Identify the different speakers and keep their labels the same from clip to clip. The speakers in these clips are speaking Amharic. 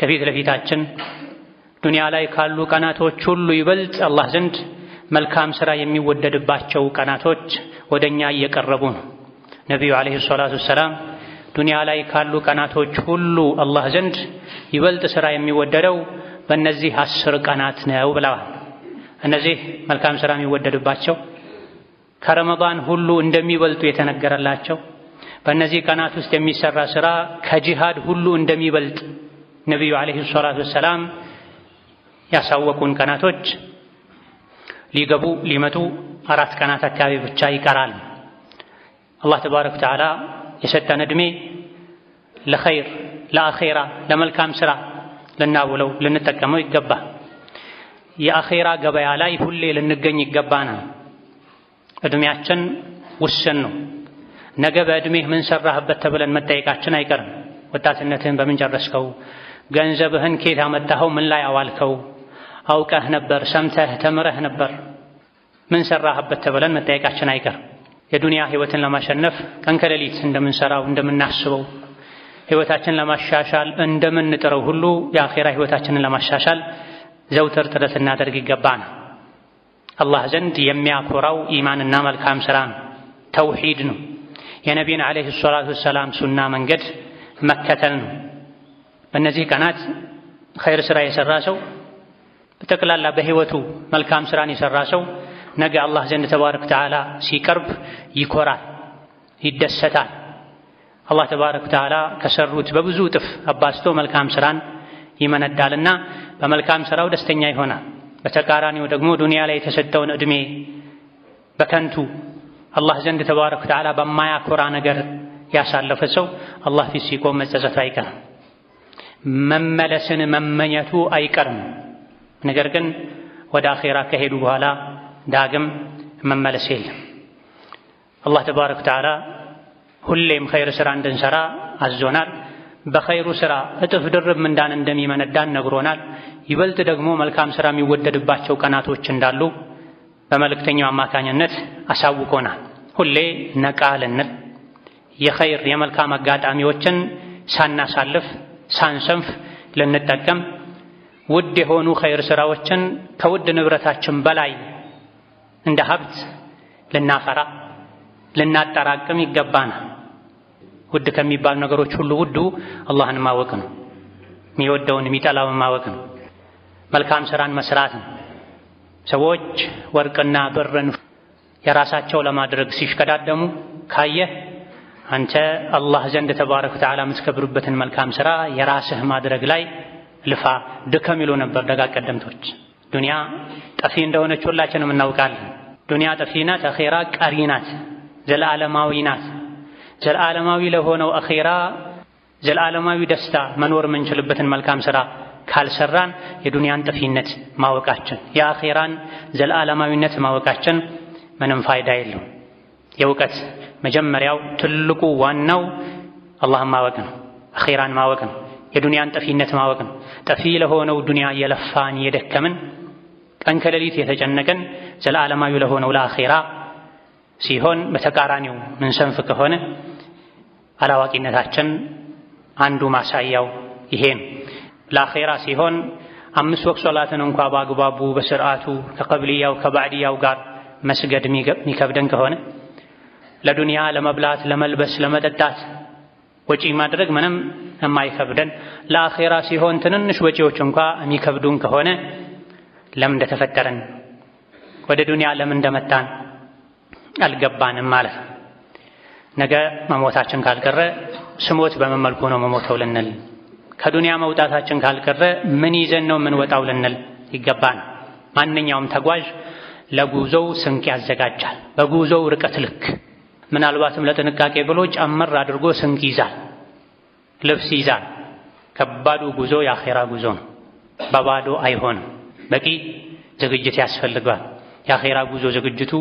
Speaker 1: ከፊት ለፊታችን ዱንያ ላይ ካሉ ቀናቶች ሁሉ ይበልጥ አላህ ዘንድ መልካም ሥራ የሚወደድባቸው ቀናቶች ወደኛ እየቀረቡ ነው። ነቢዩ ዓለይሂ ሰላቱ ወሰላም ዱንያ ላይ ካሉ ቀናቶች ሁሉ አላህ ዘንድ ይበልጥ ሥራ የሚወደደው በእነዚህ 10 ቀናት ነው ብለዋል። እነዚህ መልካም ሥራ የሚወደድባቸው ከረመዳን ሁሉ እንደሚበልጡ የተነገረላቸው በእነዚህ ቀናት ውስጥ የሚሰራ ሥራ ከጂሃድ ሁሉ እንደሚበልጥ ነቢዩ ዓለይሂ ሰላቱ ወሰላም ያሳወቁን ቀናቶች ሊገቡ ሊመጡ 4 ቀናት አካባቢ ብቻ ይቀራል። አላህ ተባረከ ወተዓላ የሰጠን ዕድሜ ለኸይር፣ ለአኼራ፣ ለመልካም ሥራ ልናውለው ልንጠቀመው ይገባል። የአኼራ ገበያ ላይ ሁሌ ልንገኝ ይገባናል። ዕድሜያችን ውስን ነው። ነገ በዕድሜህ ምን ሰራህበት ተብለን መጠየቃችን አይቀርም። ወጣትነትህን በምን ጨረስከው? ገንዘብህን ኬት አመጣኸው? ምን ላይ አዋልከው? አውቀህ ነበር? ሰምተህ ተምረህ ነበር? ምን ሰራህበት ተብለን መጠየቃችን አይቀርም። የዱንያ ህይወትን ለማሸነፍ ቀን ከሌሊት እንደምንሰራው እንደምናስበው ህይወታችንን ለማሻሻል እንደምንጥረው ሁሉ የአኼራ ህይወታችንን ለማሻሻል ዘውትር ጥረት እናደርግ ይገባናል። አላህ ዘንድ የሚያኮራው ኢማንና መልካም ሥራ ነው፣ ተውሂድ ነው። የነቢይን ዓለይሂ ሰላቱ ወሰላም ሱና መንገድ መከተል ነው። በእነዚህ ቀናት ኸይር ሥራ የሠራ ሰው በጠቅላላ በህይወቱ መልካም ሥራን የሠራ ሰው ነገ አላህ ዘንድ ተባረከ ወተዓላ ሲቀርብ ይኮራል፣ ይደሰታል። አላህ ተባረከ ወተዓላ ከሰሩት በብዙ እጥፍ አባዝቶ መልካም ሥራን ይመነዳልና በመልካም ሥራው ደስተኛ ይሆናል። በተቃራኒው ደግሞ ዱንያ ላይ የተሰጠውን ዕድሜ በከንቱ አላህ ዘንድ ተባረከ ወተዓላ በማያኮራ ነገር ያሳለፈ ሰው አላህ ፊት ሲቆም መጸጸቱ አይቀርም፣ መመለስን መመኘቱ አይቀርም። ነገር ግን ወደ አኼራ ከሄዱ በኋላ ዳግም መመለስ የለም። አላህ ተባረከ ወተዓላ ሁሌም ኸይር ሥራ እንድንሠራ አዞናል። በኸይሩ ሥራ እጥፍ ድርብ ምንዳን እንደሚመነዳን ነግሮናል። ይበልጥ ደግሞ መልካም ሥራ የሚወደድባቸው ቀናቶች እንዳሉ በመልእክተኛው አማካኝነት አሳውቆናል። ሁሌ ነቃ ልንል የኸይር የመልካም አጋጣሚዎችን ሳናሳልፍ ሳንሰንፍ ልንጠቀም ውድ የሆኑ ኸይር ሥራዎችን ከውድ ንብረታችን በላይ እንደ ሀብት ልናፈራ ልናጠራቅም ይገባናል። ውድ ከሚባሉ ነገሮች ሁሉ ውዱ አላህን ማወቅ ነው። የሚወደውን የሚጠላውን ማወቅ ነው። መልካም ሥራን መስራት ነው። ሰዎች ወርቅና ብርን የራሳቸው ለማድረግ ሲሽከዳደሙ ካየህ አንተ አላህ ዘንድ ተባረከ ወተዓላ የምትከብሩበትን መልካም ሥራ የራስህ ማድረግ ላይ ልፋ ድከም ይሉ ነበር ደጋ ቀደምቶች። ዱንያ ጠፊ እንደሆነች ሁላችንም እናውቃለን። ዱንያ ጠፊ ናት፣ አኼራ ቀሪ ናት፣ ዘለዓለማዊ ናት። ዘለዓለማዊ ለሆነው አኼራ ዘለዓለማዊ ደስታ መኖር የምንችልበትን መልካም ሥራ ካልሰራን የዱንያን ጠፊነት ማወቃችን የአኼራን ዘለዓለማዊነት ማወቃችን ምንም ፋይዳ የለውም። የእውቀት መጀመሪያው ትልቁ ዋናው አላህን ማወቅ ነው፣ አኼራን ማወቅ ነው፣ የዱንያን ጠፊነት ማወቅ ነው። ጠፊ ለሆነው ዱንያ የለፋን የደከምን ቀን ከሌሊት የተጨነቀን ዘለዓለማዊ ለሆነው ለአኼራ ሲሆን በተቃራኒው ምንሰንፍ ከሆነ አላዋቂነታችን አንዱ ማሳያው ይሄ ነው። ለአኼራ ሲሆን 5 ወቅት ሶላትን እንኳ በአግባቡ በስርዓቱ ከቀብልያው ከባዕድያው ጋር መስገድ የሚከብደን ከሆነ ለዱንያ ለመብላት ለመልበስ ለመጠጣት ወጪ ማድረግ ምንም የማይከብደን ለአኼራ ሲሆን ትንንሽ ወጪዎች እንኳ የሚከብዱን ከሆነ ለምን እንደተፈጠረን ወደ ዱንያ ለምን እንደመጣን አልገባንም ማለት ነው። ነገ መሞታችን ካልቀረ ስሞት በምን መልኩ ነው መሞተው ልንል፣ ከዱንያ መውጣታችን ካልቀረ ምን ይዘን ነው የምንወጣው ልንል ይገባን። ማንኛውም ተጓዥ ለጉዞው ስንቅ ያዘጋጃል። በጉዞው ርቀት ልክ ምናልባትም ለጥንቃቄ ብሎ ጨመር አድርጎ ስንቅ ይዛል፣ ልብስ ይዛል። ከባዱ ጉዞ የአኼራ ጉዞ ነው። በባዶ አይሆንም። በቂ ዝግጅት ያስፈልጋል። የአኼራ ጉዞ ዝግጅቱ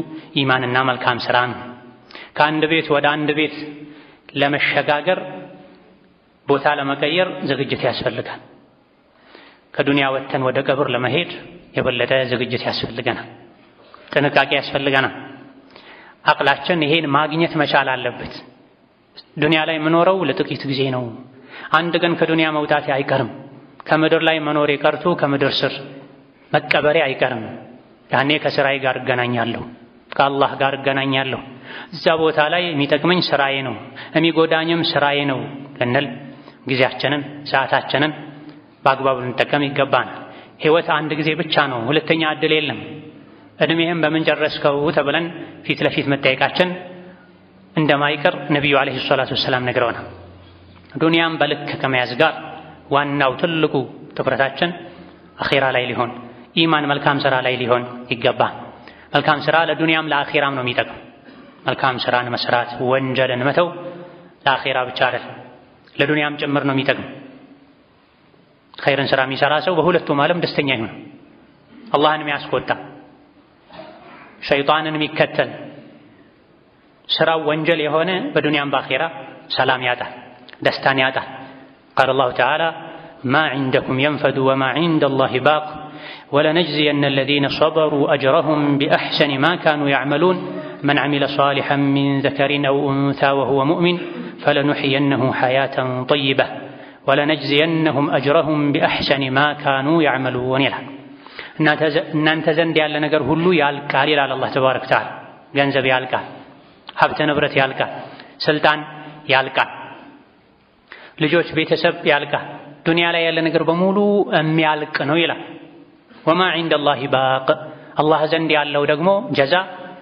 Speaker 1: ኢማንና መልካም ሥራ ነው። ከአንድ ቤት ወደ አንድ ቤት ለመሸጋገር ቦታ ለመቀየር ዝግጅት ያስፈልጋል። ከዱንያ ወጥተን ወደ ቀብር ለመሄድ የበለጠ ዝግጅት ያስፈልገናል፣ ጥንቃቄ ያስፈልገናል። አቅላችን ይሄን ማግኘት መቻል አለበት። ዱንያ ላይ የምኖረው ለጥቂት ጊዜ ነው፣ አንድ ቀን ከዱንያ መውጣት አይቀርም፣ ከምድር ላይ መኖር ቀርቶ ከምድር ስር መቀበሬ አይቀርም። ያኔ ከስራዬ ጋር እገናኛለሁ፣ ከአላህ ጋር እገናኛለሁ። እዛ ቦታ ላይ የሚጠቅመኝ ስራዬ ነው፣ የሚጎዳኝም ስራዬ ነው ልንል ጊዜያችንን ሰዓታችንን በአግባቡ ልንጠቀም ይገባናል። ህይወት አንድ ጊዜ ብቻ ነው፣ ሁለተኛ እድል የለም። እድሜህም በምን ጨረስከው ተብለን ፊት ለፊት መጠየቃችን እንደማይቀር ነቢዩ ዓለይሂ ሰላቱ ወሰላም ነግረውናል። ዱንያም በልክ ከመያዝ ጋር ዋናው ትልቁ ትኩረታችን አኺራ ላይ ሊሆን፣ ኢማን መልካም ስራ ላይ ሊሆን ይገባል። መልካም ስራ ለዱንያም ለአኺራም ነው የሚጠቅም። መልካም ስራን መስራት፣ ወንጀልን መተው ለአኺራ ብቻ አይደለም ለዱንያም ጭምር ነው የሚጠቅም። ኸይርን ስራ የሚሰራ ሰው በሁለቱም ዓለም ደስተኛ ይሆን። አላህን የሚያስቆጣ ሸይጣንን የሚከተል ስራው ወንጀል የሆነ በዱንያም በአኺራ ሰላም ያጣል፣ ደስታን ያጣል። ቃለ አላሁ ተዓላ ማ ዒንደኩም የንፈዱ ወማ ዒንደ አላሂ ባቅ ወለነጅዚየነ አለዚነ ሰበሩ አጅረሁም ቢአሕሰኒ ማ ካኑ ያዕመሉን መን ዐሚለ ሷሊሐን ሚን ዘከሪን አው ኡንሳ ወሁወ ሙእሚን ፈለኑሕየነሁ ሐያተን ጠይበህ ወለነጅዚየነሁም አጅረሁም ቢአሕሰኒ ማ ካኑ ያዕመሉን ይላል። እናንተ ዘንድ ያለ ነገር ሁሉ ያልቃል ይላል አላህ ተባረከ ወተዓላ። ገንዘብ ያልቃል፣ ሀብተ ንብረት ያልቃል፣ ስልጣን ያልቃል፣ ልጆች፣ ቤተሰብ ያልቃል። ዱንያ ላይ ያለ ነገር በሙሉ የሚያልቅ ነው ይላል። ወማ ዒንደ አላሂ ባቅ፣ አላህ ዘንድ ያለው ደግሞ ጀዛ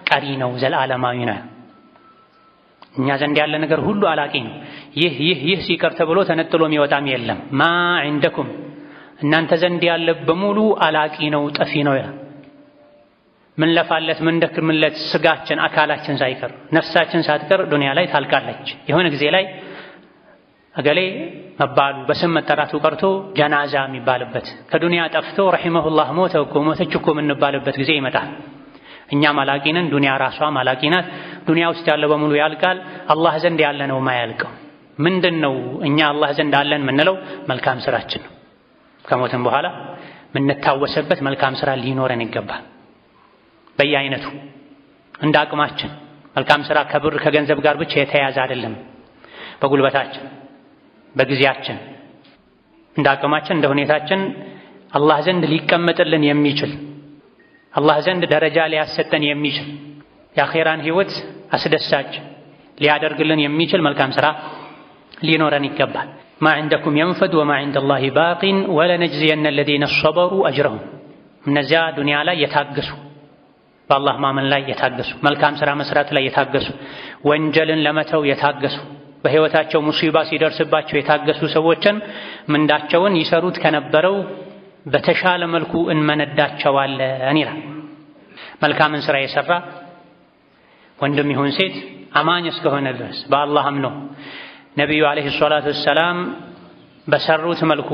Speaker 1: ቀሪ ነው፣ ዘላለማዊ ነው። እኛ ዘንድ ያለ ነገር ሁሉ አላቂ ነው። ይህ ሲቀር ተብሎ ተነጥሎ የሚወጣም የለም። ማ ዒንደኩም እናንተ ዘንድ ያለ በሙሉ አላቂ ነው፣ ጠፊ ነው ይላል። ምን ለፋለት ምን ደክምለት ስጋችን አካላችን ሳይቀር ነፍሳችን ሳትቀር ዱንያ ላይ ታልቃለች። የሆነ ጊዜ ላይ እገሌ መባሉ በስም መጠራቱ ቀርቶ ጀናዛ የሚባልበት ከዱንያ ጠፍቶ ረሒመሁላህ ሞተች እኮ የምንባልበት ጊዜ ይመጣል። እኛም አላቂ ነን፣ ዱንያ ራሷ አላቂ ናት። ዱንያ ውስጥ ያለ በሙሉ ያልቃል። አላህ ዘንድ ያለ ነው ማያልቀው። ምንድን ነው እኛ አላህ ዘንድ አለን የምንለው? መልካም ስራችን ነው። ከሞትን በኋላ የምንታወሰበት መልካም ስራ ሊኖረን ይገባል። በየአይነቱ እንደ አቅማችን። መልካም ስራ ከብር ከገንዘብ ጋር ብቻ የተያያዘ አይደለም። በጉልበታችን፣ በጊዜያችን፣ እንደ አቅማችን፣ እንደ ሁኔታችን አላህ ዘንድ ሊቀመጥልን የሚችል አላህ ዘንድ ደረጃ ሊያሰጠን የሚችል የአኼራን ህይወት አስደሳች ሊያደርግልን የሚችል መልካም ስራ ሊኖረን ይገባል። ማ ዒንደኩም የንፈድ ወማ ዒንደ አላሂ ባቂን ወለነጅዚየነ አለዚነ ሰበሩ አጅረሁም። እነዚያ ዱንያ ላይ የታገሱ፣ በአላህ ማመን ላይ የታገሱ፣ መልካም ስራ መስራት ላይ የታገሱ፣ ወንጀልን ለመተው የታገሱ፣ በህይወታቸው ሙሲባ ሲደርስባቸው የታገሱ ሰዎችን ምንዳቸውን ይሰሩት ከነበረው በተሻለ መልኩ እንመነዳቸዋለን ይላል። መልካምን ስራ የሰራ ወንድም ይሁን ሴት አማኝ እስከሆነ ድረስ በአላህ አምኖ ነቢዩ ዓለይሂ ሰላቱ ወሰላም በሰሩት መልኩ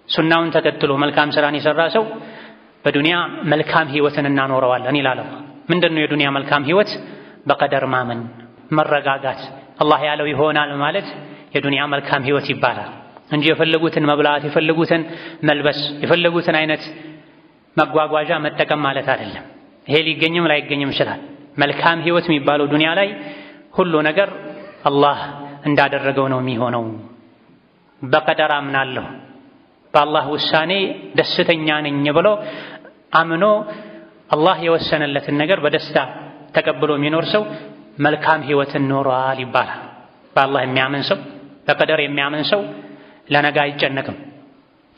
Speaker 1: ሱናውን ተከትሎ መልካም ስራን የሰራ ሰው በዱንያ መልካም ህይወትን እናኖረዋለን ይላል። ምንድን ነው የዱንያ መልካም ህይወት? በቀደር ማመን፣ መረጋጋት፣ አላህ ያለው ይሆናል ማለት የዱንያ መልካም ህይወት ይባላል እንጂ የፈለጉትን መብላት፣ የፈለጉትን መልበስ፣ የፈለጉትን አይነት መጓጓዣ መጠቀም ማለት አይደለም። ይሄ ሊገኝም ላይገኝም ይችላል። መልካም ህይወት የሚባለው ዱንያ ላይ ሁሉ ነገር አላህ እንዳደረገው ነው የሚሆነው። በቀደር አምናለሁ፣ በአላህ ውሳኔ ደስተኛ ነኝ ብሎ አምኖ አላህ የወሰነለትን ነገር በደስታ ተቀብሎ የሚኖር ሰው መልካም ህይወትን ኖሯል ይባላል። በአላህ የሚያምን ሰው፣ በቀደር የሚያምን ሰው ለነገ አይጨነቅም።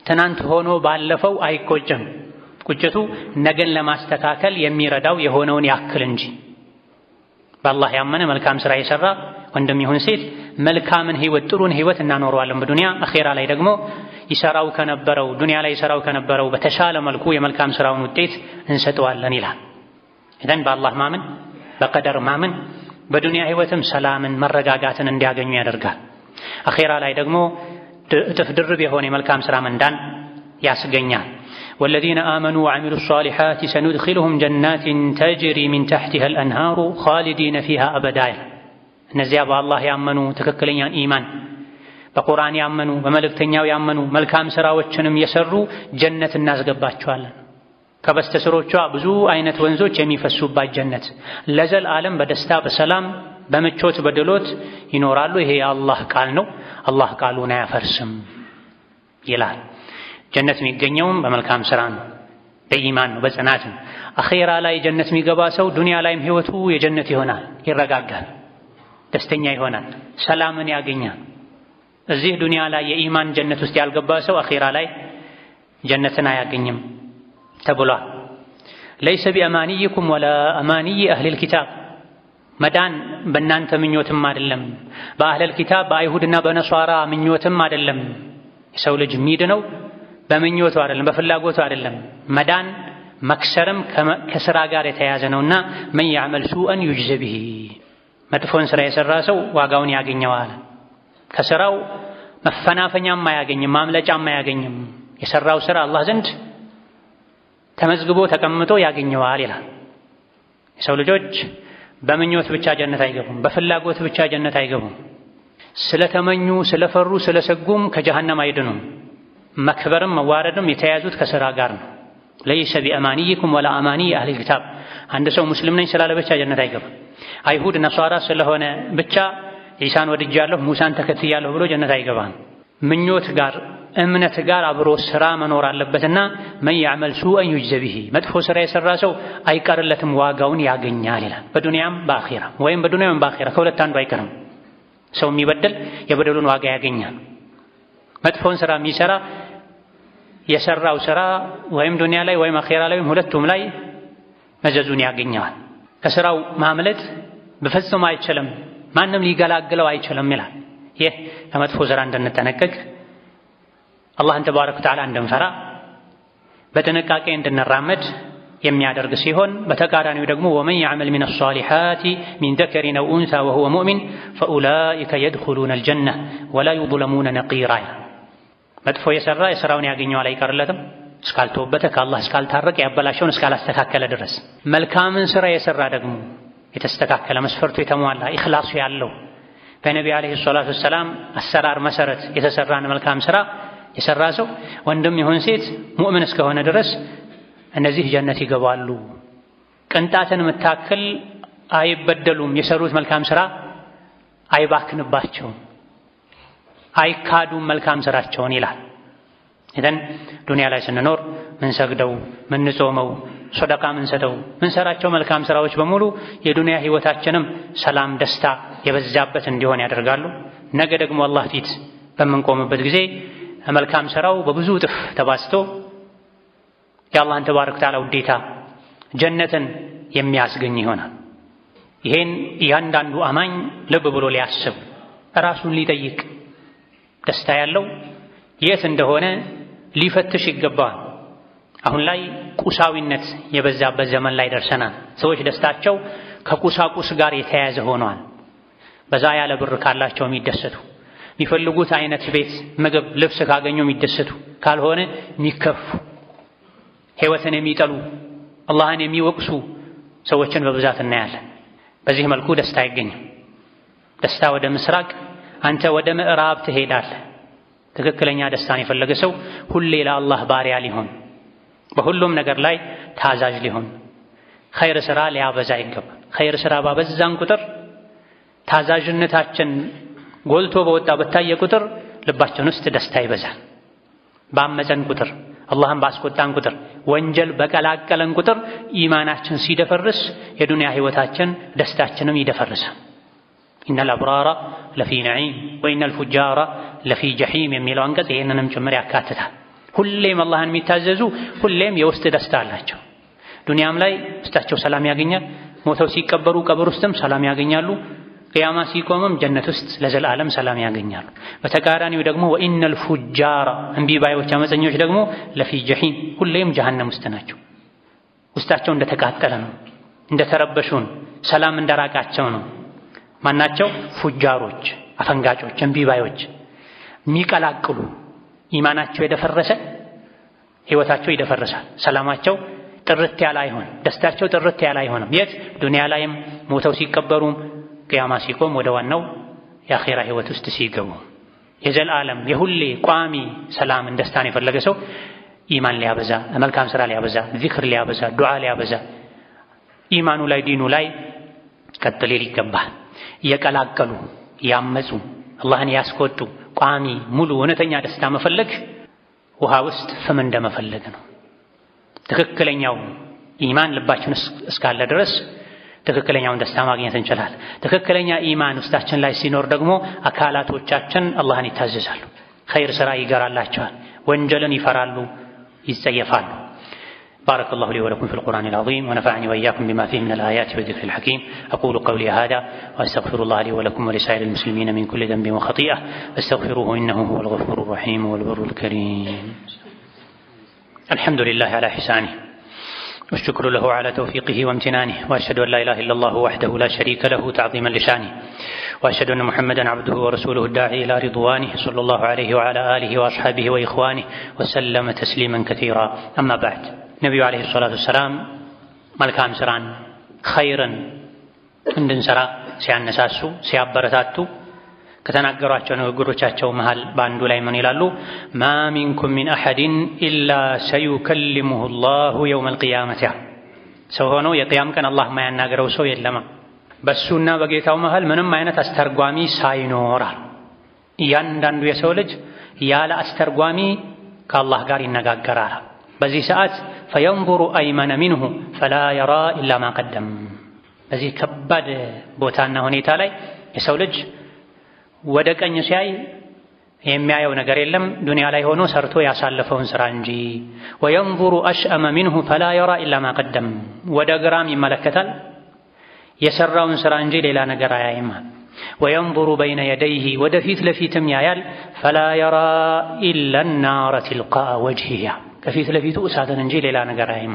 Speaker 1: ትናንት ሆኖ ባለፈው አይቆጭም። ቁጭቱ ነገን ለማስተካከል የሚረዳው የሆነውን ያክል እንጂ። በአላህ ያመነ መልካም ስራ የሰራ ወንድም ይሁን ሴት መልካምን ህይወት፣ ጥሩን ህይወት እናኖረዋለን በዱንያ። አኼራ ላይ ደግሞ ይሰራው ከነበረው ዱንያ ላይ ይሰራው ከነበረው በተሻለ መልኩ የመልካም ስራውን ውጤት እንሰጠዋለን ይላል። ኢዘን በአላህ ማመን፣ በቀደር ማመን በዱንያ ህይወትም ሰላምን፣ መረጋጋትን እንዲያገኙ ያደርጋል። አኼራ ላይ ደግሞ እጥፍ ድርብ የሆነ የመልካም ስራ ምንዳን ያስገኛል። ወለዚነ አመኑ ወዐሚሉ ሷሊሓት ሰኑድኺሉሁም ጀናትን ተጅሪ ሚን ተሕቲሃ አልአንሃሩ ኻሊዲነ ፊሃ አበዳ። እነዚያ በአላህ ያመኑ ትክክለኛን ኢማን፣ በቁርአን ያመኑ፣ በመልእክተኛው ያመኑ መልካም ስራዎችንም የሰሩ ጀነት እናስገባቸዋለን። ከበስተስሮቿ ብዙ አይነት ወንዞች የሚፈሱባት ጀነት ለዘላለም በደስታ በሰላም በምቾት በድሎት ይኖራሉ። ይሄ የአላህ ቃል ነው። አላህ ቃሉን አያፈርስም ይላል። ጀነት የሚገኘውም በመልካም ስራ ነው፣ በኢማን ነው፣ በጽናት ነው። አኼራ ላይ ጀነት የሚገባ ሰው ዱንያ ላይም ህይወቱ የጀነት ይሆናል፣ ይረጋጋል፣ ደስተኛ ይሆናል፣ ሰላምን ያገኛል። እዚህ ዱንያ ላይ የኢማን ጀነት ውስጥ ያልገባ ሰው አኼራ ላይ ጀነትን አያገኝም ተብሏል። ለይሰ ቢአማንይኩም ወላ አማንይ አህሊል ኪታብ፣ መዳን በእናንተ ምኞትም አይደለም፣ በአህለል ኪታብ በአይሁድና በነሷራ ምኞትም አይደለም። የሰው ልጅ የሚድነው በምኞቱ አይደለም፣ በፍላጎቱ አይደለም። መዳን መክሰርም ከስራ ጋር የተያያዘ ነውና መን ያዕመል ሱአን ዩጅዘ ቢሂ፣ መጥፎን ስራ የሰራ ሰው ዋጋውን ያገኘዋል። ከስራው መፈናፈኛም አያገኝም፣ ማምለጫም አያገኝም። የሰራው ስራ አላህ ዘንድ ተመዝግቦ ተቀምጦ ያገኘዋል ይላል። የሰው ልጆች በምኞት ብቻ ጀነት አይገቡም፣ በፍላጎት ብቻ ጀነት አይገቡም። ስለተመኙ፣ ስለፈሩ፣ ስለሰጉም ከጀሃነም አይድኑም። መክበርም መዋረድም የተያዙት ከስራ ጋር ነው። ለይሰ ቢአማንይኩም ወላ አማንይ አህሊል ኪታብ። አንድ ሰው ሙስሊም ነኝ ስላለ ብቻ ጀነት አይገባም። አይሁድ ነሷራ ስለሆነ ብቻ ኢሳን ወድጃለሁ ሙሳን ተከትያለሁ ብሎ ጀነት አይገባም። ምኞት ጋር እምነት ጋር አብሮ ስራ መኖር አለበትና መን ያዕመል ሱአን ዩጅዘ ቢሂ፣ መጥፎ ስራ የሰራ ሰው አይቀርለትም ዋጋውን ያገኛል ይላል። በዱንያም በአኺራ፣ ወይም በዱንያም በአኺራ ከሁለት አንዱ አይቀርም። ሰው የሚበደል የበደሉን ዋጋ ያገኛል። መጥፎን ስራ የሚሰራ የሰራው ስራ ወይም ዱንያ ላይ ወይም አኺራ ላይ ወይም ሁለቱም ላይ መዘዙን ያገኘዋል። ከስራው ማምለጥ በፍጹም አይችልም፣ ማንም ሊገላግለው አይችልም ይላል። ይህ ከመጥፎ ስራ እንድንጠነቀቅ አላህን ተባረከ ወተዓላ እንድንፈራ በጥንቃቄ እንድንራመድ የሚያደርግ ሲሆን በተቃራኒው ደግሞ ወመን ያዕመል ሚነ ሷሊሓቲ ሚን ዘከሪን አው ኡንሳ ወሁወ ሙእሚን ፈኡላኢከ የድኹሉነል ጀነ ወላ ዩዝለሙነ ነቂራ። መጥፎ የሰራ የሥራውን ያገኘዋል፣ አይቀርለትም እስካልተወበተ ከአላህ እስካልታረቀ ያበላሸውን እስካላስተካከለ ድረስ። መልካምን ስራ የሰራ ደግሞ የተስተካከለ መስፈርቱ የተሟላ ኢኽላሱ ያለው በነቢ ዓለይሂ ሰላቱ ወሰላም አሰራር መሰረት የተሰራን መልካም ስራ የሰራ ሰው ወንድም ይሁን ሴት ሙእምን እስከሆነ ድረስ እነዚህ ጀነት ይገባሉ። ቅንጣትን የምታክል አይበደሉም። የሰሩት መልካም ስራ አይባክንባቸውም፣ አይካዱም መልካም ስራቸውን ይላል። ኢዘን ዱንያ ላይ ስንኖር ምንሰግደው፣ ምንጾመው፣ ሶደቃ ምንሰጠው፣ ምንሰራቸው መልካም ስራዎች በሙሉ የዱንያ ህይወታችንም ሰላም፣ ደስታ የበዛበት እንዲሆን ያደርጋሉ። ነገ ደግሞ አላህ ፊት በምንቆምበት ጊዜ መልካም ስራው በብዙ እጥፍ ተባዝቶ የአላህን ተባረከ ወተዓላ ውዴታ ጀነትን የሚያስገኝ ይሆናል። ይሄን እያንዳንዱ አማኝ ልብ ብሎ ሊያስብ ራሱን ሊጠይቅ ደስታ ያለው የት እንደሆነ ሊፈትሽ ይገባል። አሁን ላይ ቁሳዊነት የበዛበት ዘመን ላይ ደርሰናል። ሰዎች ደስታቸው ከቁሳቁስ ጋር የተያያዘ ሆኗል። በዛ ያለ ብር ካላቸው የሚደሰቱ፣ የሚፈልጉት አይነት ቤት፣ ምግብ፣ ልብስ ካገኙ የሚደሰቱ፣ ካልሆነ የሚከፉ፣ ህይወትን የሚጠሉ፣ አላህን የሚወቅሱ ሰዎችን በብዛት እናያለን። በዚህ መልኩ ደስታ አይገኝም። ደስታ ወደ ምስራቅ፣ አንተ ወደ ምዕራብ ትሄዳለህ። ትክክለኛ ደስታን የፈለገ ሰው ሁሌ ለአላህ ባሪያ ሊሆን፣ በሁሉም ነገር ላይ ታዛዥ ሊሆን፣ ኸይር ስራ ሊያበዛ ይገባል። ኸይር ስራ ባበዛን ቁጥር፣ ታዛዥነታችን ጎልቶ በወጣ በታየ ቁጥር ልባችን ውስጥ ደስታ ይበዛል። ባመፀን ቁጥር፣ አላህን ባስቆጣን ቁጥር፣ ወንጀል በቀላቀለን ቁጥር ኢማናችን ሲደፈርስ የዱንያ ህይወታችን ደስታችንም ይደፈርሳል። ኢነል አብራራ ለፊ ነዒም ወኢነል ፉጃራ ለፊ ጀሒም የሚለው አንቀጽ ይህንንም ጭምር ያካትታል። ሁሌም አላህን የሚታዘዙ ሁሌም የውስጥ ደስታ አላቸው። ዱንያም ላይ ውስጣቸው ሰላም ያገኛል። ሞተው ሲቀበሩ ቀብር ውስጥም ሰላም ያገኛሉ። ቅያማ ሲቆምም ጀነት ውስጥ ለዘላለም ሰላም ያገኛሉ። በተቃራኒው ደግሞ ወኢነል ፉጃራ እምቢ ባዮች አመፀኞች ደግሞ ለፊ ጀሒም ሁሌም ጀሃነም ውስጥ ናቸው። ውስጣቸው እንደተቃጠለ ነው፣ እንደተረበሹ ነው፣ ሰላም እንደራቃቸው ነው። ማናቸው? ፉጃሮች፣ አፈንጋጮች፣ እምቢ ባዮች፣ የሚቀላቅሉ፣ ኢማናቸው የደፈረሰ ህይወታቸው ይደፈርሳል። ሰላማቸው ጥርት ያለ አይሆንም፣ ደስታቸው ጥርት ያለ አይሆንም። የት? ዱንያ ላይም ሞተው ሲቀበሩም ቅያማ ሲቆም ወደ ዋናው የአኼራ ህይወት ውስጥ ሲገቡ። የዘላለም የሁሌ ቋሚ ሰላምን ደስታን የፈለገ ሰው ኢማን ሊያበዛ፣ መልካም ስራ ሊያበዛ፣ ዚክር ሊያበዛ፣ ዱዓ ሊያበዛ፣ ኢማኑ ላይ ዲኑ ላይ ቀጥ ሊል ይገባል። እየቀላቀሉ ያመፁ፣ አላህን ያስቆጡ ቋሚ ሙሉ እውነተኛ ደስታ መፈለግ ውሃ ውስጥ ፍም እንደመፈለግ ነው። ትክክለኛው ኢማን ልባችን እስካለ ድረስ ትክክለኛውን ደስታ ማግኘት እንችላለን። ትክክለኛ ኢማን ውስጣችን ላይ ሲኖር ደግሞ አካላቶቻችን አላህን ይታዘዛሉ፣ ኸይር ሥራ ይገራላቸዋል፣ ወንጀልን ይፈራሉ፣ ይጸየፋሉ። بارك الله لي ولكم في القرآن العظيم ونفعني وإياكم بما فيه من الآيات والذكر الحكيم. أقول قولي هذا وأستغفر الله لي ولكم ولسائر المسلمين من كل ذنب وخطيئة فاستغفروه إنه هو الغفور الرحيم والبر الكريم. الحمد لله على إحسانه والشكر له على توفيقه وامتنانه، وأشهد أن لا إله إلا الله وحده لا شريك له تعظيما لشانه، وأشهد أن محمدا عبده ورسوله الداعي إلى رضوانه صلى الله عليه وعلى آله وأصحابه وإخوانه وسلم تسليما كثيرا. أما بعد، ነቢዩ ዓለይሂ ሰላቱ ወሰላም መልካም ስራን ኸይርን እንድንሰራ ሲያነሳሱ ሲያበረታቱ ከተናገሯቸው ንግግሮቻቸው መሃል በአንዱ ላይ ምን ይላሉ? ማ ሚንኩም ሚን አሐድን ኢላ ሰዩከልሙሁ ላሁ የውመል ቂያመቲ። ሰው ሆኖ የቅያም ቀን አላህ ማያናገረው ሰው የለማ በሱና በጌታው መሃል ምንም አይነት አስተርጓሚ ሳይኖራል። እያንዳንዱ የሰው ልጅ ያለ አስተርጓሚ ከአላህ ጋር ይነጋገራል። በዚህ ሰዓት ፈየንዙሩ አይመነ ሚንሁ ፈላ የራ ኢላ ማ ቀደም። በዚህ ከባድ ቦታና ሁኔታ ላይ የሰው ልጅ ወደ ቀኝ ሲያይ የሚያየው ነገር የለም ዱንያ ላይ ሆኖ ሰርቶ ያሳለፈውን ስራ እንጂ። ወየንዙሩ አሽአመ ሚንሁ ፈላ የራ ኢላ ማ ቀደም። ወደ ግራም ይመለከታል የሰራውን ስራ እንጂ ሌላ ነገር አያይም። ወየንዙሩ በይነ የደይህ ወደፊት ለፊትም ያያል ፈላ የራ ኢላ ናረ ትልቃአ ወጅሂሃ ከፊት ለፊቱ እሳትን እንጂ ሌላ ነገር አያይም።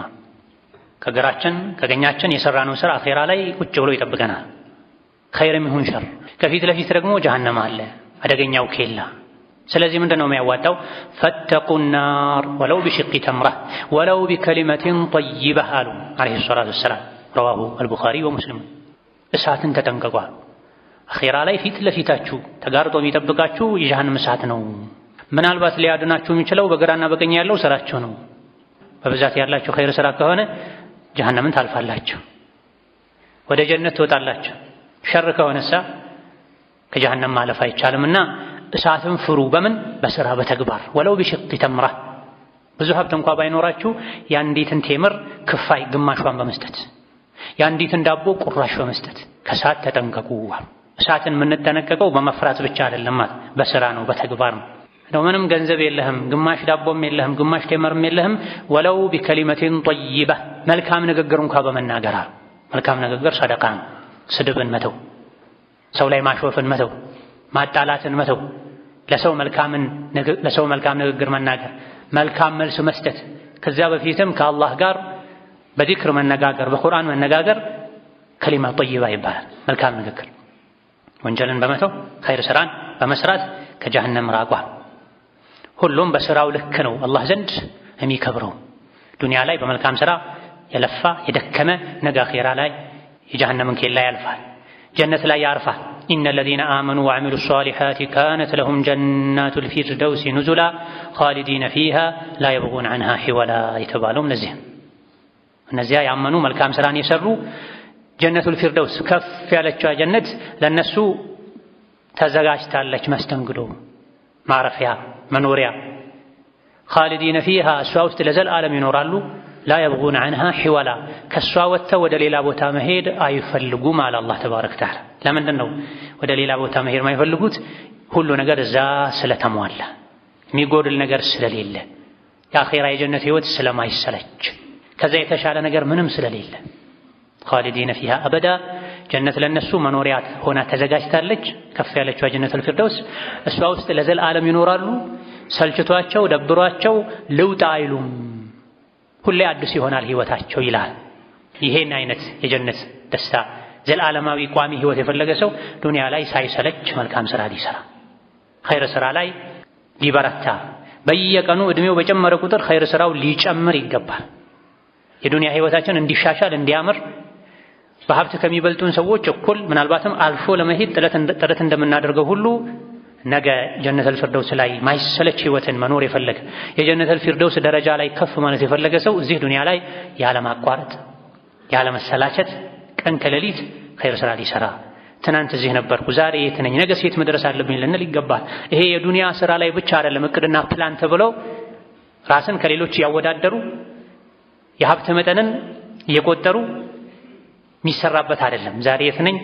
Speaker 1: ከግራችን ከቀኛችን የሰራነው ስራ አኼራ ላይ ቁጭ ብሎ ይጠብቀናል፣ ኸይርም ይሁን ሸር። ከፊት ለፊት ደግሞ ጀሃነም አለ፣ አደገኛው ኬላ። ስለዚህ ምንድነው የሚያዋጣው? ፈተቁ ናር ወለው ቢሽቂ ተምራ ወለው ቢከሊመቲን ጠይበህ አሉ ዓለይሂ ሰላቱ ወሰላም። ረዋሁ አልቡኻሪ ወሙስሊም። እሳትን ተጠንቀቋል። አኼራ ላይ ፊት ለፊታችሁ ተጋርጦ የሚጠብቃችሁ የጀሃነም እሳት ነው። ምናልባት ሊያድናችሁ የሚችለው በግራና በቀኝ ያለው ስራችሁ ነው። በብዛት ያላችሁ ኸይር ስራ ከሆነ ጀሃነምን ታልፋላችሁ፣ ወደ ጀነት ትወጣላችሁ። ሸር ከሆነሳ ከጀሃነም ማለፍ አይቻልምና እሳትን ፍሩ። በምን? በስራ በተግባር። ወለው ቢሽቂ ተምራ ብዙ ሀብት እንኳ ባይኖራችሁ የአንዲትን ቴምር ክፋይ ግማሿን በመስጠት የአንዲትን ዳቦ ቁራሽ በመስጠት ከእሳት ተጠንቀቁ። እሳትን የምንጠነቀቀው በመፍራት ብቻ አይደለም፣ በስራ ነው፣ በተግባር ነው። ምንም ገንዘብ የለህም፣ ግማሽ ዳቦም የለህም፣ ግማሽ ቴምርም የለህም፣ ወለው ቢከሊመቲን ጠይባ መልካም ንግግር እንኳ በመናገር መልካም ንግግር ሰደቃ ነው። ስድብን መተው፣ ሰው ላይ ማሾፍን መተው፣ ማጣላትን መተው፣ ለሰው መልካም ንግግር መናገር፣ መልካም መልስ መስጠት። ከዚያ በፊትም ከአላህ ጋር በዚክር መነጋገር፣ በቁርአን መነጋገር ከሊማ ጠይባ ይባላል። መልካም ንግግር። ወንጀልን በመተው ኸይር ስራን በመስራት ከጀሃነም ራቋ። ሁሉም በስራው ልክ ነው አላህ ዘንድ የሚከብረው። ዱንያ ላይ በመልካም ስራ የለፋ የደከመ ነገ አኼራ ላይ የጀሃነምን ኬላ ያልፋል፣ ጀነት ላይ ያርፋል። ኢነ ለዚነ አመኑ ወዐሚሉ ሷሊሓቲ ካነት ለሁም ጀናቱል ፊርደውሲ ኑዙላ ኻሊዲነ ፊሃ ላ የብጉነ ዐንሃ ሒወላ የተባለው እነዚያ ያመኑ መልካም ስራን የሰሩ ጀነቱል ፊርደውስ ከፍ ያለችዋ ጀነት ለነሱ ተዘጋጅታለች፣ መስተንግዶ፣ ማረፊያ፣ መኖሪያ። ኻሊዲነ ፊሃ እሷ ውስጥ ለዘላለም ይኖራሉ። ላ የብጉነ ዐንሃ ሒወላ ከእሷ ወጥተው ወደ ሌላ ቦታ መሄድ አይፈልጉም አለ አላህ ተባረከ ወተዓላ። ለምንድን ነው ወደ ሌላ ቦታ መሄድ የማይፈልጉት? ሁሉ ነገር እዛ ስለተሟላ፣ የሚጎድል ነገር ስለሌለ፣ የአኼራ የጀነት ህይወት ስለማይሰለች፣ ከዛ የተሻለ ነገር ምንም ስለሌለ ኻሊዲነ ፊሃ አበዳ ጀነት ለነሱ መኖሪያ ሆና ተዘጋጅታለች። ከፍ ያለችው ጀነቱል ፊርደውስ እሷ ውስጥ ለዘላለም ይኖራሉ። ሰልችቷቸው ደብሯቸው ልውጣ አይሉም። ሁሌ አዲስ ይሆናል ህይወታቸው ይላል። ይሄን አይነት የጀነት ደስታ ዘላለማዊ ቋሚ ህይወት የፈለገ ሰው ዱንያ ላይ ሳይሰለች መልካም ስራ ሊሰራ፣ ኸይር ስራ ላይ ሊበረታ፣ በየቀኑ እድሜው በጨመረ ቁጥር ኸይር ስራው ሊጨምር ይገባል። የዱንያ ህይወታችን እንዲሻሻል እንዲያምር በሀብት ከሚበልጡን ሰዎች እኩል ምናልባትም አልፎ ለመሄድ ጥረት እንደምናደርገው ሁሉ ነገ ጀነቱል ፊርደውስ ላይ ማይሰለች ህይወትን መኖር የፈለገ የጀነቱል ፊርደውስ ደረጃ ላይ ከፍ ማለት የፈለገ ሰው እዚህ ዱንያ ላይ ያለማቋረጥ ያለመሰላቸት ቀን ከሌሊት ኸይር ስራ ሊሰራ፣ ትናንት እዚህ ነበርኩ ዛሬ የት ነኝ ነገ የት መድረስ አለብኝ ልንል ይገባል። ይሄ የዱንያ ስራ ላይ ብቻ አይደለም እቅድና ፕላን ተብሎ ራስን ከሌሎች ያወዳደሩ የሀብት መጠንን እየቆጠሩ የሚሰራበት አይደለም። ዛሬ የት ነኝ፣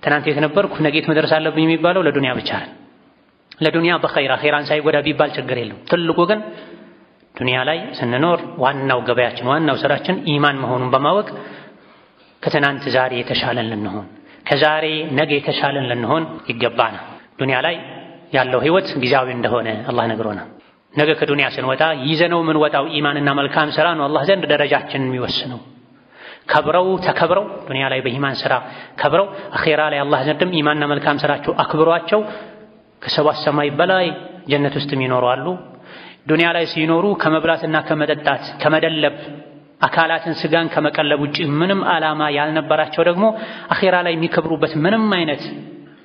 Speaker 1: ትናንት የት ነበርኩ፣ ነገ የት መድረስ አለብኝ የሚባለው ለዱንያ ብቻ ነው። ለዱንያ በኸይር አኺራን ሳይጎዳ ቢባል ችግር የለም። ትልቁ ግን ዱንያ ላይ ስንኖር ዋናው ገበያችን ዋናው ስራችን ኢማን መሆኑን በማወቅ ከትናንት ዛሬ የተሻለን ልንሆን ከዛሬ ነገ የተሻለን ልንሆን ይገባናል። ዱንያ ላይ ያለው ህይወት ጊዜያዊ እንደሆነ አላህ ነግሮናል። ነገ ከዱንያ ስንወጣ ይዘነው ምን ወጣው ኢማንና መልካም ስራ ነው አላህ ዘንድ ደረጃችንን የሚወስነው። ከብረው ተከብረው ዱንያ ላይ በኢማን ስራ ከብረው አኺራ ላይ አላህ ዘንድም ኢማንና መልካም ስራቸው አክብሯቸው ከሰባት ሰማይ በላይ ጀነት ውስጥም ይኖራሉ። ዱንያ ላይ ሲኖሩ ከመብላትና ከመጠጣት ከመደለብ አካላትን ስጋን ከመቀለብ ውጪ ምንም ዓላማ ያልነበራቸው ደግሞ አኺራ ላይ የሚከብሩበት ምንም አይነት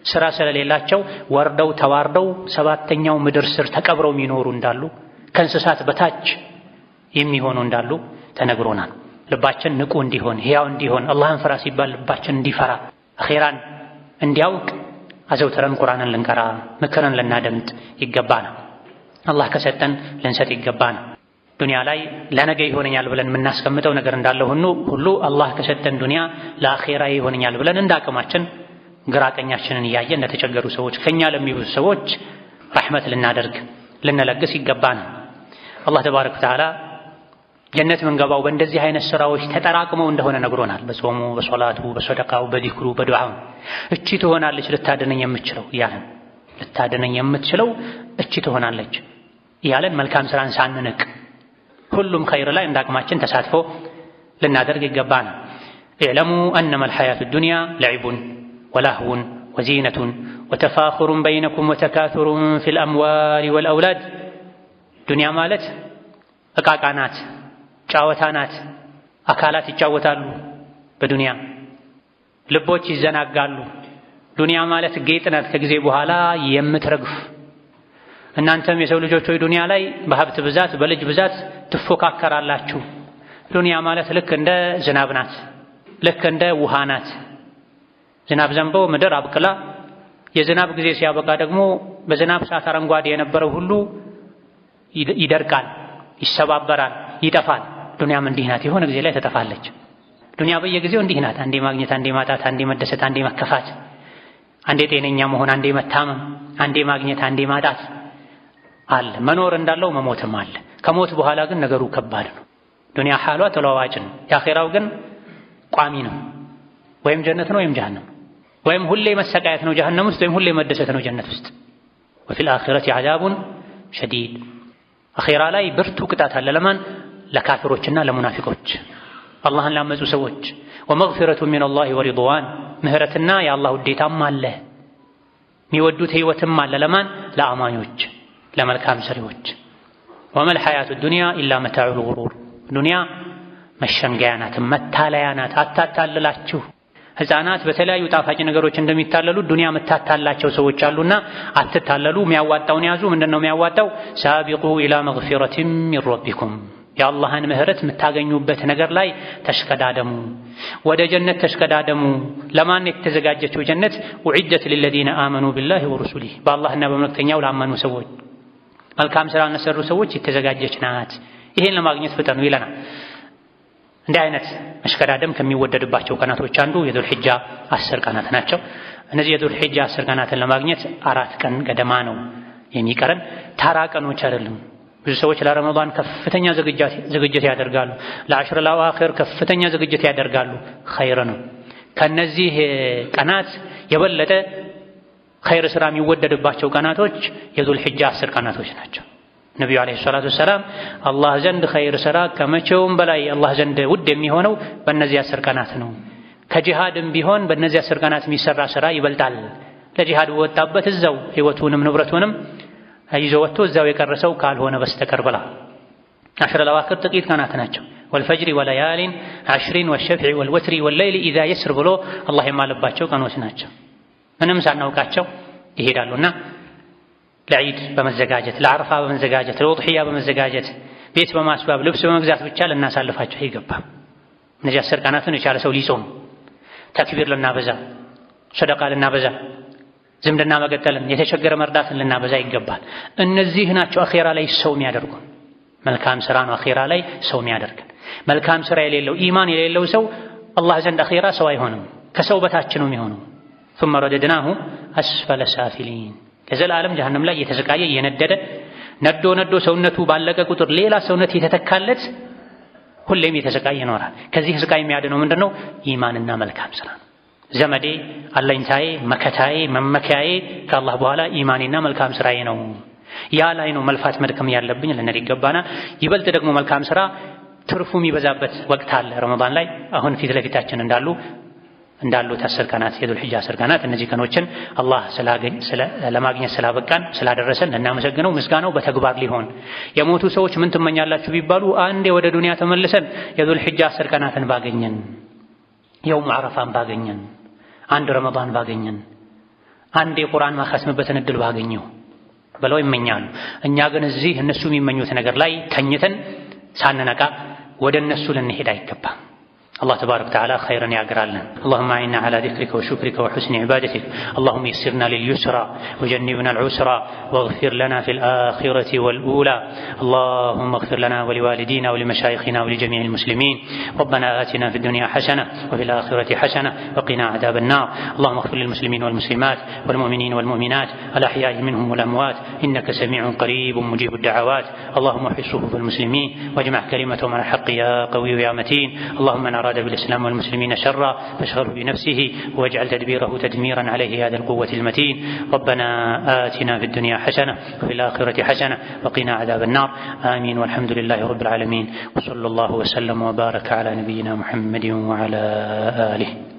Speaker 1: ስራ ስለሌላቸው ወርደው ተዋርደው ሰባተኛው ምድር ስር ተቀብረው የሚኖሩ እንዳሉ ከእንስሳት በታች የሚሆኑ እንዳሉ ተነግሮናል። ልባችን ንቁ እንዲሆን ሕያው እንዲሆን አላህን ፍራ ሲባል ልባችን እንዲፈራ አኺራን እንዲያውቅ አዘውትረን ቁርአንን ልንቀራ ምክርን ልናደምጥ ይገባናል። አላህ ከሰጠን ልንሰጥ ይገባናል። ዱንያ ላይ ለነገ ይሆነኛል ብለን የምናስቀምጠው ነገር እንዳለ ሁሉ አላህ ከሰጠን ዱንያ ለአኺራ ይሆነኛል ብለን እንዳቅማችን ግራ ቀኛችንን እያየን ለተቸገሩ ሰዎች ከኛ ለሚብዙ ሰዎች ረሕመት ልናደርግ ልንለግስ ይገባናል። አላህ ተባረከ ወተዓላ ጀነት ምንገባው በእንደዚህ አይነት ስራዎች ተጠራቅመው እንደሆነ ነግሮናል። በጾሙ፣ በሶላቱ፣ በሰደቃው፣ በዚክሩ፣ በዱዓው እቺ ትሆናለች ልታድነኝ የምትችለው እያለን ልታድነኝ የምትችለው እቺ ትሆናለች እያለን መልካም ስራን ሳንንቅ ሁሉም ኸይር ላይ እንዳቅማችን ተሳትፎ ልናደርግ ይገባናል። ኢዕለሙ አነማ አልሐያቱ ዱንያ ለዒቡን ወላህውን ወዚነቱን ወተፋኹሩን በይነኩም ወተካቱሩን ፊል አምዋሊ ወልአውላድ። ዱንያ ማለት ዕቃቃ ናት፣ ጫወታ ናት። አካላት ይጫወታሉ በዱንያ፣ ልቦች ይዘናጋሉ። ዱንያ ማለት ጌጥ ናት፣ ከጊዜ በኋላ የምትረግፍ። እናንተም የሰው ልጆች ሆይ ዱንያ ላይ በሀብት ብዛት በልጅ ብዛት ትፎካከራላችሁ። ዱንያ ማለት ልክ እንደ ዝናብ ናት፣ ልክ እንደ ውሃ ናት። ዝናብ ዘንቦ ምድር አብቅላ የዝናብ ጊዜ ሲያበቃ ደግሞ በዝናብ ሰዓት አረንጓዴ የነበረው ሁሉ ይደርቃል፣ ይሰባበራል፣ ይጠፋል። ዱንያም እንዲህ ናት፣ የሆነ ጊዜ ላይ ትጠፋለች። ዱንያ በየጊዜው እንዲህ ናት። አንዴ ማግኘት፣ አንዴ ማጣት፣ አንዴ መደሰት፣ አንዴ መከፋት፣ አንዴ ጤነኛ መሆን፣ አንዴ መታመም፣ አንዴ ማግኘት፣ አንዴ ማጣት አለ። መኖር እንዳለው መሞትም አለ። ከሞት በኋላ ግን ነገሩ ከባድ ነው። ዱንያ ሓሏ ተለዋዋጭ ነው። የአኺራው ግን ቋሚ ነው። ወይም ጀነት ነው ወይም ጀሃነም፣ ወይም ሁሌ መሰቃየት ነው ጀሃነም ውስጥ፣ ወይም ሁሌ መደሰት ነው ጀነት ውስጥ። ወፊል አኺረቲ ዐዛቡን ሸዲድ። አኺራ ላይ ብርቱ ቅጣት አለ። ለማን? ለካፊሮችና ለሙናፊቆች፣ አላህን ላመፁ ሰዎች። ወመግፊረቱ ሚነላሂ ወሪድዋን፣ ምህረትና የአላህ ውዴታም አለ፣ የሚወዱት ህይወትም አለ። ለማን? ለአማኞች፣ ለመልካም ሰሪዎች። ወመል ሐያቱ ዱንያ ኢላ መታዑል ጉሩር። ዱንያ መሸንገያ ናት፣ መታለያ ናት። አታታልላችሁ። ሕፃናት በተለያዩ ጣፋጭ ነገሮች እንደሚታለሉ ዱንያ መታታላቸው ሰዎች አሉና አትታለሉ። የሚያዋጣውን ያዙ። ምንድነው የሚያዋጣው? ሳቢቁ ኢላ መግፊረቲን ሚን ረቢኩም፣ የአላህን ምህረት የምታገኙበት ነገር ላይ ተሽቀዳደሙ፣ ወደ ጀነት ተሽቀዳደሙ። ለማን የተዘጋጀችው ጀነት? ኡዒደት ሊለዚነ አመኑ ቢላሂ ወሩሱሊህ፣ በአላህና በመልእክተኛው ላመኑ ሰዎች፣ መልካም ስራ ለሰሩ ሰዎች የተዘጋጀች ናት። ይሄን ለማግኘት ፍጠኑ ይለናል። እንዲህ አይነት መሽቀዳደም ከሚወደድባቸው ቀናቶች አንዱ የዙል ሒጃ 10 ቀናት ናቸው። እነዚህ የዙል ሒጃ 10 ቀናትን ለማግኘት 4 ቀን ገደማ ነው የሚቀረን። ተራ ቀኖች አይደሉም። ብዙ ሰዎች ለረመዳን ከፍተኛ ዝግጅት ያደርጋሉ፣ ለአሽር ለአዋኺር ከፍተኛ ዝግጅት ያደርጋሉ። ኸይር ነው። ከነዚህ ቀናት የበለጠ ኸይር ስራ የሚወደድባቸው ቀናቶች የዙል ሒጃ 10 ቀናቶች ናቸው። ነቢዩ ዓለይሂ ሰላቱ ወሰላም አላህ ዘንድ ኸይር ስራ ከመቼውም በላይ አላህ ዘንድ ውድ የሚሆነው በእነዚህ 10 ቀናት ነው። ከጂሃድም ቢሆን በእነዚህ 10 ቀናት የሚሰራ ስራ ይበልጣል። ለጂሃድ በወጣበት እዛው ህይወቱንም ንብረቱንም ይዞ ወጥቶ እዛው የቀረሰው ካልሆነ በስተቀር ብላ። አሽረ ለአዋኺር ጥቂት ቀናት ናቸው። ወልፈጅሪ ወለያሊን ዐሽሪን ወሸፍዒ ወልወትሪ ወለይሊ ኢዛ የስር ብሎ አላህ የማለባቸው ቀኖች ናቸው። ምንም ሳናውቃቸው ይሄዳሉና ለዒድ በመዘጋጀት ለዓረፋ በመዘጋጀት ለውድሕያ በመዘጋጀት ቤት በማስባብ ልብስ በመግዛት ብቻ ልናሳልፋቸው አይገባም። እነዚህ 10 ቀናትን የቻለ ሰው ሊጾም፣ ተክቢር ልናበዛ፣ ሰደቃ ልናበዛ፣ ዝምድና መቀጠልን፣ የተቸገረ መርዳትን ልናበዛ ይገባል። እነዚህ ናቸው አኼራ ላይ ሰው የሚያደርጉ። መልካም ስራ ነው አኺራ ላይ ሰው የሚያደርገን። መልካም ስራ የሌለው ኢማን የሌለው ሰው አላህ ዘንድ አኺራ ሰው አይሆንም፣ ከሰው በታች ነው የሚሆነው። ثم رددناه أسفل سافلين ለዘላለም ጀሃነም ላይ እየተሰቃየ እየነደደ ነዶ ሰውነቱ ባለቀ ቁጥር ሌላ ሰውነት የተተካለት ሁሌም የተሰቃየ ይኖራል። ከዚህ ስቃይ የሚያድነው ምንድነው? ኢማንና መልካም ስራ ነው። ዘመዴ፣ አለኝታዬ፣ መከታዬ፣ መመኪያዬ ከአላህ በኋላ ኢማኔና መልካም ስራዬ ነው። ያ ላይ ነው መልፋት መድከም ያለብኝ ልንል ይገባና ይበልጥ ደግሞ መልካም ስራ ትርፉ የሚበዛበት ወቅት አለ ረመዳን ላይ። አሁን ፊት ለፊታችን እንዳሉት 10 ቀናት የዙል ሒጃ 10 ቀናት እነዚህ ቀኖችን አላህ ለማግኘት ስላበቃን ስላደረሰን እናመሰግነው። ምስጋናው በተግባር ሊሆን የሞቱ ሰዎች ምን ትመኛላችሁ ቢባሉ አንዴ ወደ ዱንያ ተመልሰን የዙል ሒጃ 10 ቀናትን ባገኘን፣ የውም አረፋን ባገኘን፣ አንድ ረመዳን ባገኘን፣ አንድ የቁርአን ማኻስምበትን እድል ባገኘው ብለው ይመኛሉ። እኛ ግን እዚህ እነሱ የሚመኙት ነገር ላይ ተኝተን ሳንነቃ ወደ እነሱ ልንሄድ አይገባም። الله تبارك وتعالى خيرا يعقرالنا. اللهم أعنا على ذكرك وشكرك وحسن عبادتك. اللهم يسرنا لليسرى وجنبنا العسرى واغفر لنا في الآخرة والأولى. اللهم اغفر لنا ولوالدينا ولمشايخنا ولجميع المسلمين. ربنا آتنا في الدنيا حسنة وفي الآخرة حسنة وقنا عذاب النار. اللهم اغفر للمسلمين والمسلمات والمؤمنين والمؤمنات الأحياء منهم والأموات إنك سميع قريب مجيب الدعوات. اللهم احفظ صفوف المسلمين واجمع كلمتهم على الحق يا قوي يا متين. اللهم أراد بالإسلام والمسلمين شرا فاشغله بنفسه واجعل تدبيره تدميرا عليه هذا القوة المتين. ربنا آتنا في الدنيا حسنة وفي الآخرة حسنة وقنا عذاب النار. آمين والحمد لله رب العالمين وصلى الله وسلم وبارك على نبينا محمد وعلى آله.